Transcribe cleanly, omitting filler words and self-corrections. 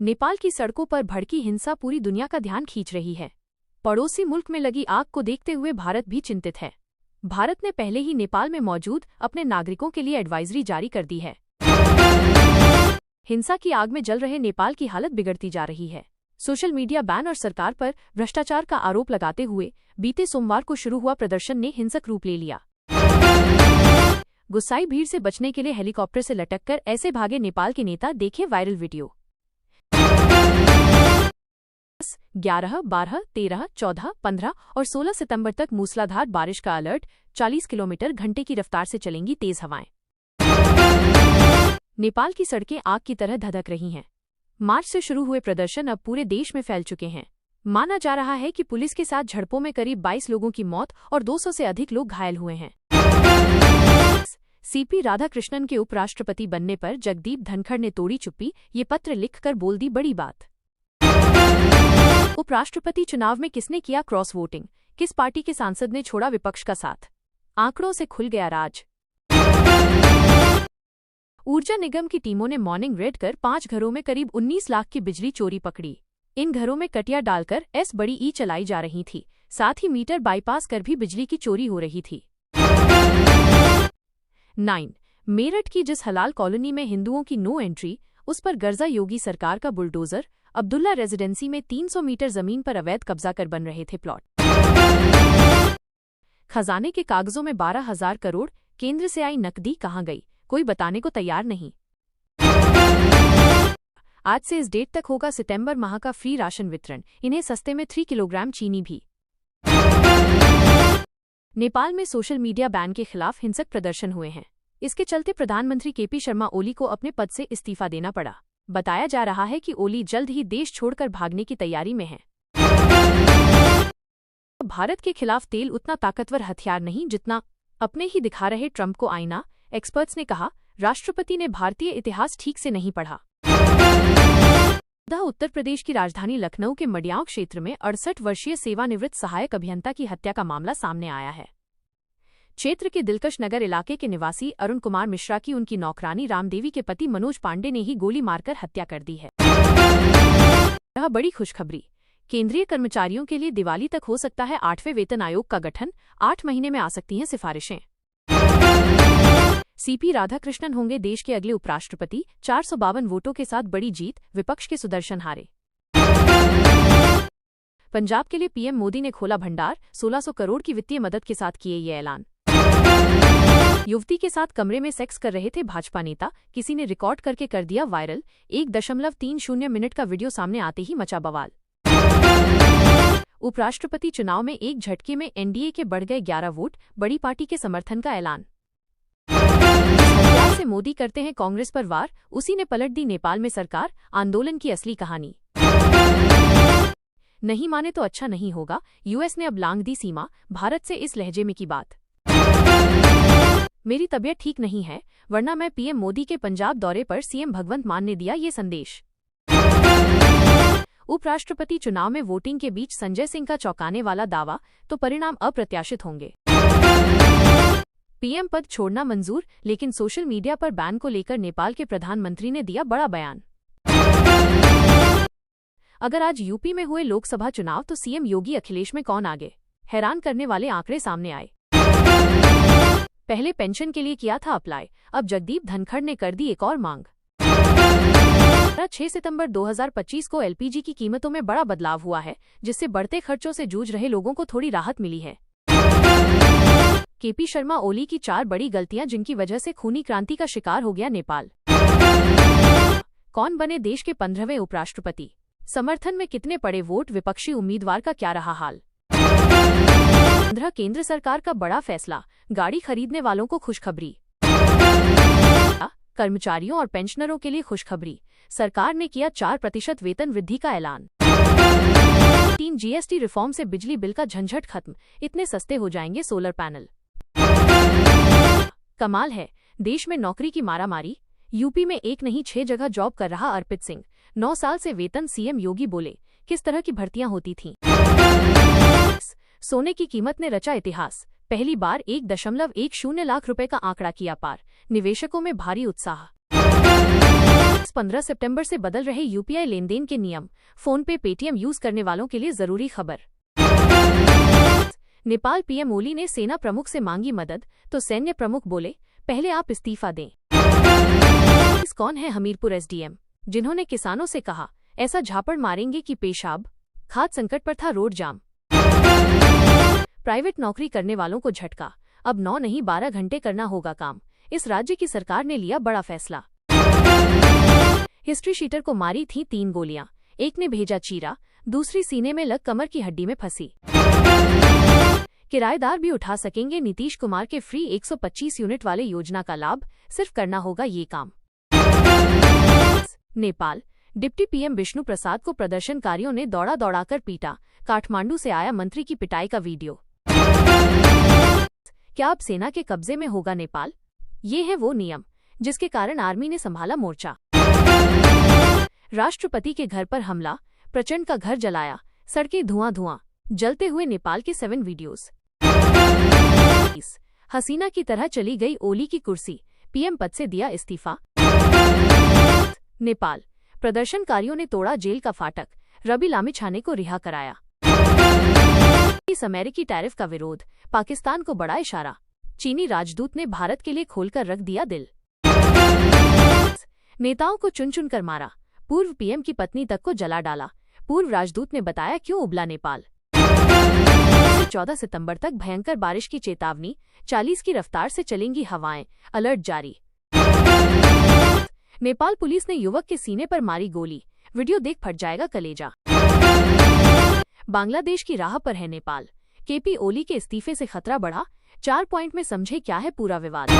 नेपाल की सड़कों पर भड़की हिंसा पूरी दुनिया का ध्यान खींच रही है। पड़ोसी मुल्क में लगी आग को देखते हुए भारत भी चिंतित है। भारत ने पहले ही नेपाल में मौजूद अपने नागरिकों के लिए एडवाइजरी जारी कर दी है। हिंसा की आग में जल रहे नेपाल की हालत बिगड़ती जा रही है। सोशल मीडिया बैन और सरकार पर भ्रष्टाचार का आरोप लगाते हुए बीते सोमवार को शुरू हुआ प्रदर्शन ने हिंसक रूप ले लिया। गुस्साई भीड़ से बचने के लिए हेलीकॉप्टर से लटककर ऐसे भागे नेपाल के नेता, देखे वायरल वीडियो। 11, 12, 13, 14, 15 और 16 सितंबर तक मूसलाधार बारिश का अलर्ट। 40 किलोमीटर घंटे की रफ्तार से चलेंगी तेज हवाएं। नेपाल की सड़कें आग की तरह धधक रही हैं। मार्च से शुरू हुए प्रदर्शन अब पूरे देश में फैल चुके हैं। माना जा रहा है कि पुलिस के साथ झड़पों में करीब 22 लोगों की मौत और 200 से अधिक लोग घायल हुए हैं। सीपी राधाकृष्णन के उपराष्ट्रपति बनने पर जगदीप धनखड़ ने तोड़ी चुप्पी, ये पत्र लिखकर बोल दी बड़ी बात। उपराष्ट्रपति चुनाव में किसने किया क्रॉस वोटिंग, किस पार्टी के सांसद ने छोड़ा विपक्ष का साथ, आंकड़ों से खुल गया राज। ऊर्जा निगम की टीमों ने मॉर्निंग रेड कर 5 घरों में करीब 19 लाख की बिजली चोरी पकड़ी। इन घरों में कटिया डालकर बड़ी ई चलाई जा रही थी, साथ ही मीटर बाईपास कर भी बिजली की चोरी हो रही थी। 9. मेरठ की जिस हलाल कॉलोनी में हिंदुओं की नो एंट्री, उस पर गर्जा योगी सरकार का बुलडोजर। अब्दुल्ला रेजिडेंसी में 300 मीटर जमीन पर अवैध कब्जा कर बन रहे थे प्लॉट। खजाने के कागजों में 12,000 करोड़, केंद्र से आई नकदी कहां गई, कोई बताने को तैयार नहीं। आज से इस डेट तक होगा सितंबर माह का फ्री राशन वितरण, इन्हें सस्ते में 3 किलोग्राम चीनी भी। नेपाल में सोशल मीडिया बैन के खिलाफ हिंसक प्रदर्शन हुए हैं। इसके चलते प्रधानमंत्री केपी शर्मा ओली को अपने पद से इस्तीफा देना पड़ा। बताया जा रहा है कि ओली जल्द ही देश छोड़कर भागने की तैयारी में हैं। भारत के खिलाफ तेल उतना ताकतवर हथियार नहीं जितना अपने ही दिखा रहे ट्रंप को आईना, एक्सपर्ट्स ने कहा। राष्ट्रपति ने भारतीय इतिहास ठीक से नहीं पढ़ा। उत्तर प्रदेश की राजधानी लखनऊ के मडियाओं क्षेत्र में 68 वर्षीय सेवानिवृत्त सहायक अभियंता की हत्या का मामला सामने आया है। क्षेत्र के दिलकश नगर इलाके के निवासी अरुण कुमार मिश्रा की उनकी नौकरानी रामदेवी के पति मनोज पांडे ने ही गोली मारकर हत्या कर दी है। यह बड़ी खुशखबरी, केंद्रीय कर्मचारियों के लिए दिवाली तक हो सकता है 8वें वेतन आयोग का गठन, 8 महीने में आ सकती हैं सिफारिशें। सीपी राधाकृष्णन होंगे देश के अगले उपराष्ट्रपति। 452 वोटों के साथ बड़ी जीत, विपक्ष के सुदर्शन हारे। पंजाब के लिए पीएम मोदी ने खोला भंडार, 1600 करोड़ की वित्तीय मदद के साथ किए ये ऐलान। युवती के साथ कमरे में सेक्स कर रहे थे भाजपा नेता, किसी ने रिकॉर्ड करके कर दिया वायरल। 1.30 मिनट का वीडियो सामने आते ही मचा बवाल। उपराष्ट्रपति चुनाव में एक झटके में एनडीए के बढ़ गए 11 वोट, बड़ी पार्टी के समर्थन का ऐलान। से मोदी करते हैं कांग्रेस पर वार, उसी ने पलट दी नेपाल में सरकार, आंदोलन की असली कहानी। नहीं माने तो अच्छा नहीं होगा, यूएस ने अब लांघ दी सीमा, भारत से इस लहजे में की बात। मेरी तबीयत ठीक नहीं है, वरना मैं पीएम मोदी के पंजाब दौरे पर सीएम भगवंत मान ने दिया ये संदेश। उपराष्ट्रपति चुनाव में वोटिंग के बीच संजय सिंह का चौंकाने वाला दावा, तो परिणाम अप्रत्याशित होंगे। पीएम पद छोड़ना मंजूर, लेकिन सोशल मीडिया पर बैन को लेकर नेपाल के प्रधानमंत्री ने दिया बड़ा बयान। अगर आज यूपी में हुए लोकसभा चुनाव तो सीएम योगी अखिलेश में कौन आगे, हैरान करने वाले आंकड़े सामने आए। पहले पेंशन के लिए किया था अप्लाई, अब जगदीप धनखड़ ने कर दी एक और मांग। 6 सितंबर 2025 को एलपीजी की कीमतों में बड़ा बदलाव हुआ है, जिससे बढ़ते खर्चों से जूझ रहे लोगों को थोड़ी राहत मिली है। केपी शर्मा ओली की 4 बड़ी गलतियां जिनकी वजह से खूनी क्रांति का शिकार हो गया नेपाल। कौन बने देश के 15वें उपराष्ट्रपति, समर्थन में कितने पड़े वोट, विपक्षी उम्मीदवार का क्या रहा हाल। केंद्र सरकार का बड़ा फैसला, गाड़ी खरीदने वालों को खुशखबरी। कर्मचारियों और पेंशनरों के लिए खुशखबरी, सरकार ने किया 4% वेतन वृद्धि का ऐलान। 3 जीएसटी रिफॉर्म से बिजली बिल का झंझट खत्म, इतने सस्ते हो जाएंगे सोलर पैनल। कमाल है, देश में नौकरी की मारामारी, यूपी में एक नहीं 6 जगह जॉब कर रहा अर्पित सिंह, 9 साल से वेतन। सीएम योगी बोले, किस तरह की भर्तियां होती थीं। सोने की कीमत ने रचा इतिहास, पहली बार 1.10 लाख रुपए का आंकड़ा किया पार, निवेशकों में भारी उत्साह। 15 सितंबर से बदल रहे यूपीआई लेनदेन के नियम, फोन पे पेटीएम यूज करने वालों के लिए जरूरी खबर। नेपाल पीएम ओली ने सेना प्रमुख से मांगी मदद, तो सैन्य प्रमुख बोले पहले आप इस्तीफा दें। कौन है हमीरपुर एसडीएम, जिन्होंने किसानों से कहा ऐसा झापड़ मारेंगे कि पेशाब। खाद्य संकट पर था रोड जाम। प्राइवेट नौकरी करने वालों को झटका, अब 9 नहीं 12 घंटे करना होगा काम। इस राज्य की सरकार ने लिया बड़ा फैसला। हिस्ट्री शीटर को मारी थी 3 गोलियां, एक ने भेजा चीरा, दूसरी सीने में लग कमर की हड्डी में फंसी। किराएदार भी उठा सकेंगे नीतीश कुमार के फ्री 125 यूनिट वाले योजना का लाभ, सिर्फ करना होगा ये काम। नेपाल, डिप्टी पीएम विष्णु प्रसाद को प्रदर्शनकारियों ने दौड़ा दौड़ाकर पीटा, काठमांडू से आया मंत्री की पिटाई का वीडियो। क्या अब सेना के कब्जे में होगा नेपाल? ये है वो नियम जिसके कारण आर्मी ने संभाला मोर्चा। राष्ट्रपति के घर पर हमला, प्रचंड का घर जलाया, सड़कें धुआं धुआं, जलते हुए नेपाल के 7 वीडियोस। हसीना की तरह चली गई ओली की कुर्सी, पीएम पद से दिया इस्तीफा। नेपाल, प्रदर्शनकारियों ने तोड़ा जेल का फाटक, रबी लामिछाने को रिहा कराया। इस अमेरिकी टैरिफ का विरोध, पाकिस्तान को बड़ा इशारा, चीनी राजदूत ने भारत के लिए खोलकर रख दिया दिल। नेताओं को चुन चुन कर मारा, पूर्व पीएम की पत्नी तक को जला डाला, पूर्व राजदूत ने बताया क्यों उबला नेपाल। 14 सितंबर तक भयंकर बारिश की चेतावनी, 40 की रफ्तार से चलेंगी हवाएं, अलर्ट जारी। नेपाल पुलिस ने युवक के सीने पर मारी गोली, वीडियो देख फट जाएगा कलेजा। बांग्लादेश की राह पर है नेपाल, केपी ओली के इस्तीफे से खतरा बढ़ा, 4 पॉइंट में समझे क्या है पूरा विवाद।